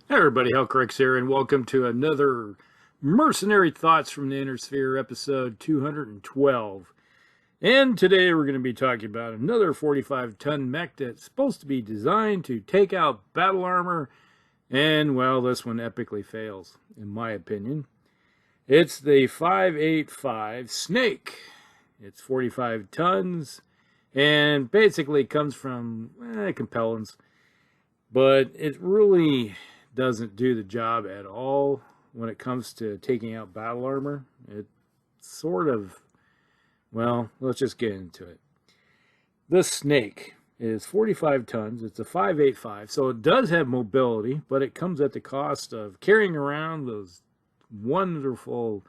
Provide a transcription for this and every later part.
Hey everybody, Hellcrix here, and welcome to another Mercenary Thoughts from the Inner Sphere, episode 212. And today we're going to be talking about another 45-ton mech that's supposed to be designed to take out battle armor, and, well, this one epically fails, in my opinion. It's the 585 Snake. It's 45 tons, and basically comes from compellents, but it really doesn't do the job at all when it comes to taking out battle armor. It sort of, well, let's just get into it. The Snake is 45 tons. It's a 585, so it does have mobility, but it comes at the cost of carrying around those wonderful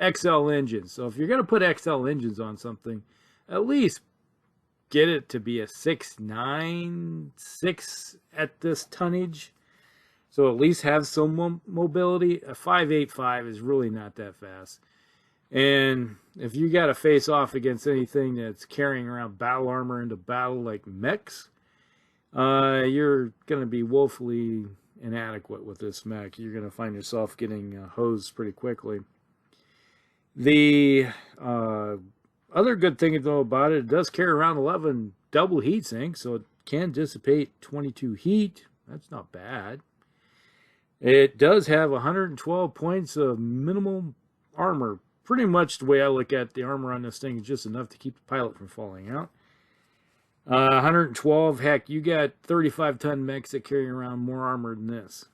XL engines. So if you're going to put XL engines on something, at least get it to be a 6.9, 6 at this tonnage. So at least have some mobility. A 585 is really not that fast. And if you got to face off against anything that's carrying around battle armor into battle like mechs, you're going to be woefully inadequate with this mech. You're going to find yourself getting hosed pretty quickly. The other good thing to know about it, it does carry around 11 double heat sinks, so it can dissipate 22 heat. That's not bad. It does have 112 points of minimal armor. Pretty much the way I look at the armor on this thing is just enough to keep the pilot from falling out. 112, heck, you got 35-ton mechs that carry around more armor than this.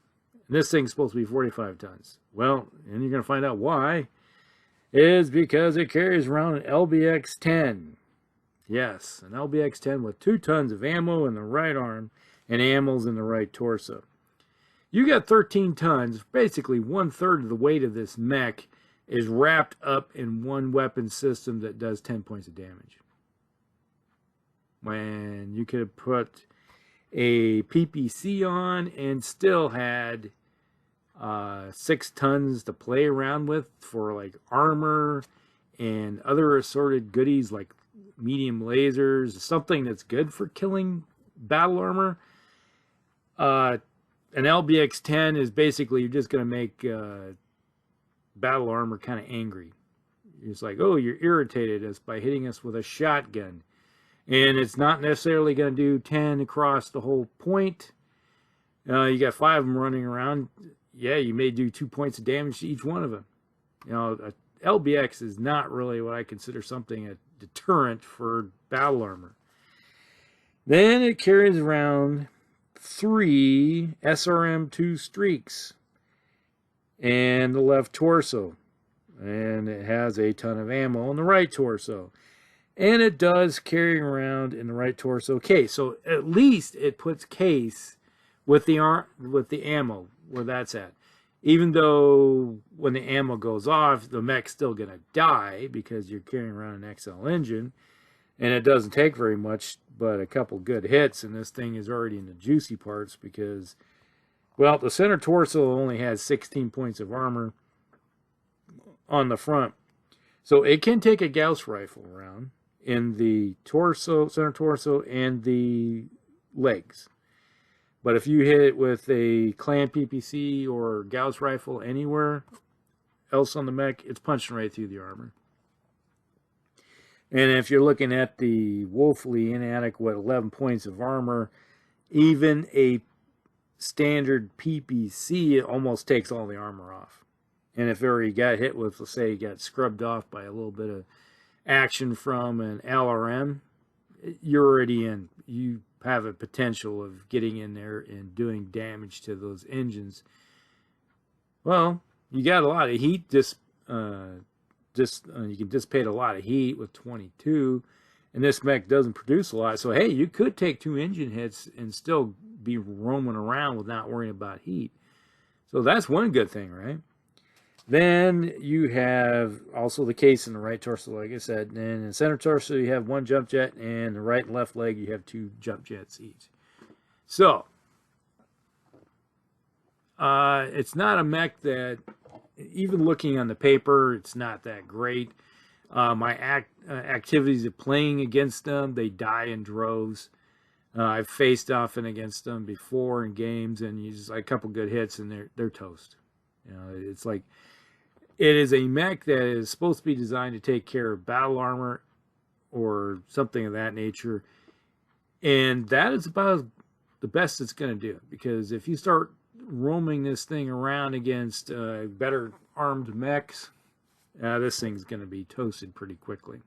And this thing's supposed to be 45 tons. Well, and you're going to find out why, is because it carries around an LBX-10. Yes, an LBX-10 with 2 tons of ammo in the right arm and ammos in the right torso. You got 13 tons, basically 1/3 of the weight of this mech is wrapped up in one weapon system that does 10 points of damage. When you could have put a PPC on and still had 6 tons to play around with for like armor and other assorted goodies like medium lasers, something that's good for killing battle armor. An LBX-10 is basically, you're just going to make battle armor kind of angry. It's like, oh, you're irritated us by hitting us with a shotgun. And it's not necessarily going to do 10 across the whole point. You got 5 of them running around. Yeah, you may do 2 points of damage to each one of them. You know, a LBX is not really what I consider something a deterrent for battle armor. Then it carries around 3 SRM-2 streaks and the left torso, and it has a ton of ammo on the right torso, and it does carry around in the right torso case. So at least it puts case with the ammo where that's at. Even though when the ammo goes off, the mech's still gonna die because you're carrying around an XL engine. And it doesn't take very much, but a couple good hits, and this thing is already in the juicy parts because, well, the center torso only has 16 points of armor on the front. So it can take a Gauss rifle around in the torso, center torso, and the legs. But if you hit it with a Clan PPC or Gauss rifle anywhere else on the mech, it's punching right through the armor. And if you're looking at the woefully inadequate 11 points of armor, even a standard PPC almost takes all the armor off. And if you got hit with, let's say you got scrubbed off by a little bit of action from an LRM, you're already in. You have a potential of getting in there and doing damage to those engines. Well, you got a lot of heat you can dissipate a lot of heat with 22, and this mech doesn't produce a lot. So hey, you could take 2 engine hits and still be roaming around without worrying about heat. So that's one good thing, right? Then you have also the case in the right torso, like I said, and in the center torso you have 1 jump jet, and the right and left leg you have 2 jump jets each. So it's not a mech that, even looking on the paper, it's not that great. My activities of playing against them, they die in droves. I've faced off and against them before in games, and you just like a couple good hits, and they're toast. You know, it's like it is a mech that is supposed to be designed to take care of battle armor or something of that nature, and that is about the best it's going to do. Because if you start roaming this thing around against better armed mechs, this thing's going to be toasted pretty quickly.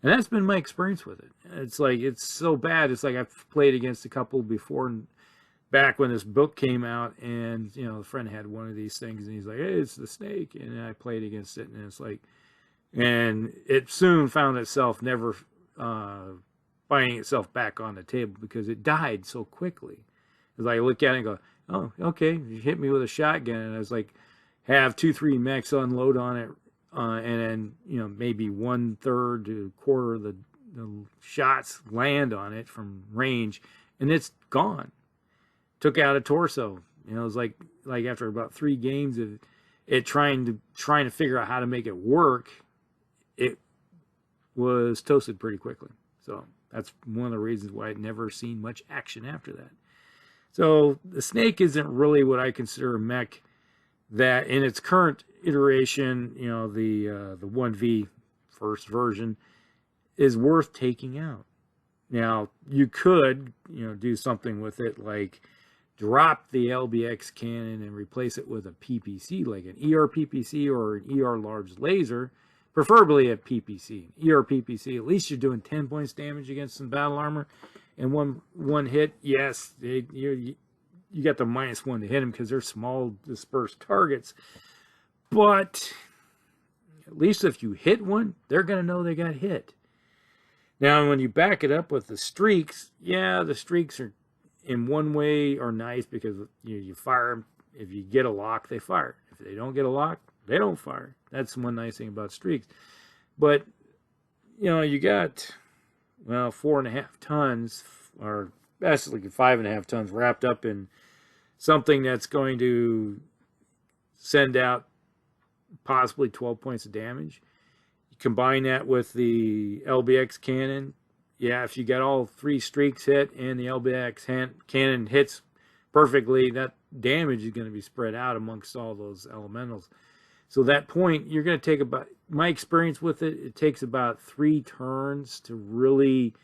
And that's been my experience with it. It's like, it's so bad. It's like I've played against a couple before, and back when this book came out, and, you know, a friend had one of these things, and he's like, hey, it's the Snake. And I played against it, and it's like, and it soon found itself never finding itself back on the table because it died so quickly. As I look at it and go, oh, okay, you hit me with a shotgun, and I was like, have 2-3 mechs unload on it, and then, you know, maybe 1/3 to 1/4 of the shots land on it from range, and it's gone. Took out a torso. You know, it was like after about 3 games of it trying to figure out how to make it work, it was toasted pretty quickly. So that's one of the reasons why I'd never seen much action after that. So the Snake isn't really what I consider a mech that in its current iteration, you know, the 1V first version, is worth taking out. Now, you could, you know, do something with it like drop the LBX cannon and replace it with a PPC, like an ER PPC or an ER large laser, preferably a PPC. ER PPC, at least you're doing 10 points damage against some battle armor, and one hit, yes, you got the -1 to hit them because they're small dispersed targets. But at least if you hit one, they're going to know they got hit. Now, when you back it up with the streaks, yeah, the streaks are in one way are nice because you fire them. If you get a lock, they fire. If they don't get a lock, they don't fire. That's one nice thing about streaks. But, you know, you got, well, 4.5 tons, or basically 5.5 tons wrapped up in something that's going to send out possibly 12 points of damage. You combine that with the LBX cannon. Yeah, if you got all 3 streaks hit and the LBX cannon hits perfectly, that damage is going to be spread out amongst all those elementals. So that point, you're going to take about, my experience with it, it takes about 3 turns to really,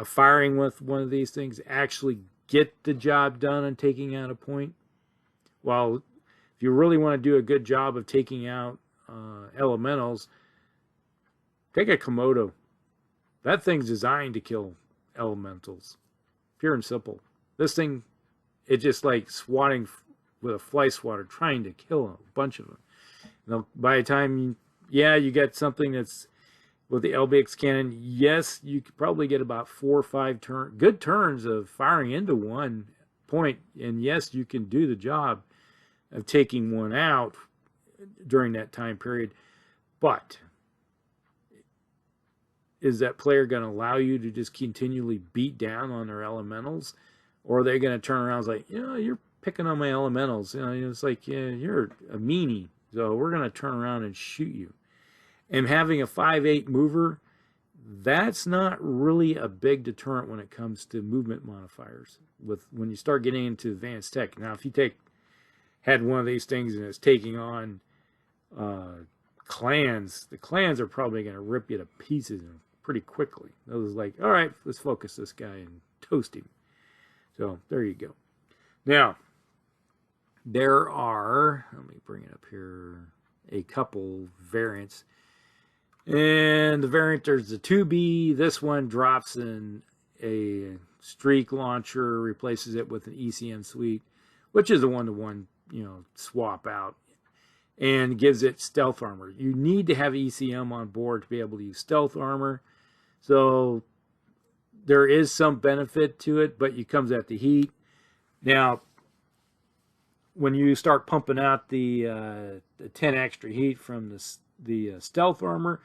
firing with one of these things, actually get the job done on taking out a point. While if you really want to do a good job of taking out elementals, take a Komodo. That thing's designed to kill elementals. Pure and simple. This thing, it's just like swatting with a fly swatter, trying to kill a bunch of them. Now, by the time you get something that's with the LBX cannon, yes, you could probably get about 4 or 5 good turns of firing into one point, and yes, you can do the job of taking one out during that time period. But is that player going to allow you to just continually beat down on their elementals, or are they going to turn around and say, you know, you're picking on my elementals? You know, it's like, yeah, you're a meanie, so we're going to turn around and shoot you. And having a 5/8 mover, that's not really a big deterrent when it comes to movement modifiers. When you start getting into advanced tech. Now, if you had one of these things and it's taking on clans, the clans are probably going to rip you to pieces pretty quickly. Those like, all right, let's focus this guy and toast him. So there you go. Now, there are, let me bring it up here, a couple variants. And the variant, there's the 2B. This one drops in a streak launcher, replaces it with an ECM suite, which is a 1-to-1, you know, swap out, and gives it stealth armor. You need to have ECM on board to be able to use stealth armor. So there is some benefit to it, but it comes at the heat. Now, when you start pumping out the 10 extra heat from the stealth armor,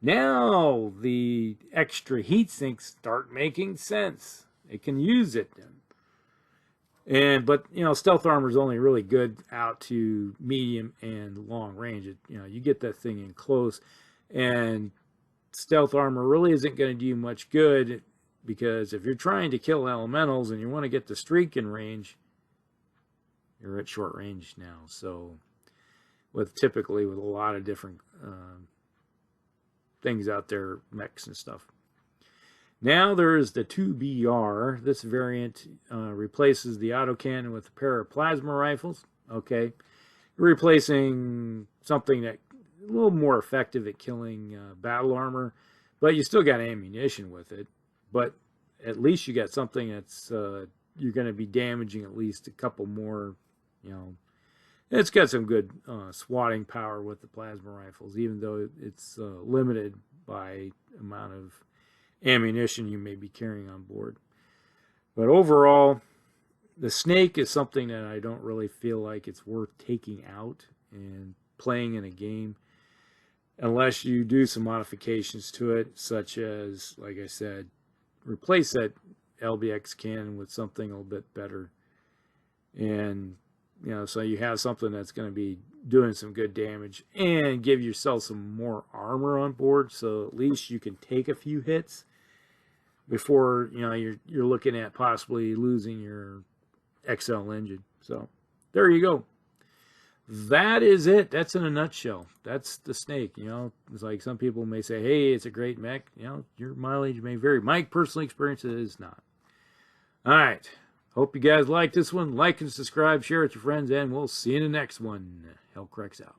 now the extra heat sinks start making sense. It can use it then. But you know, stealth armor is only really good out to medium and long range. You know, you get that thing in close, and stealth armor really isn't going to do you much good because if you're trying to kill elementals and you want to get the streak in range, you're at short range now. So typically with a lot of different things out there, mechs and stuff. Now there is the 2BR. This variant replaces the autocannon with a pair of plasma rifles. Okay, replacing something that a little more effective at killing battle armor, but you still got ammunition with it. But at least you got something that's you're going to be damaging at least a couple more. You know, it's got some good swatting power with the plasma rifles, even though it's limited by amount of ammunition you may be carrying on board. But overall, the Snake is something that I don't really feel like it's worth taking out and playing in a game unless you do some modifications to it, such as, like I said, replace that LBX cannon with something a little bit better. And, you know, so you have something that's going to be doing some good damage and give yourself some more armor on board, so at least you can take a few hits before, you know, you're looking at possibly losing your XL engine. So there you go. That is it. That's in a nutshell. That's the Snake. You know, it's like some people may say, hey, it's a great mech. You know, your mileage may vary. My personal experience is not. All right. Hope you guys like this one. Like and subscribe, share with your friends, and we'll see you in the next one. Hellcrex out.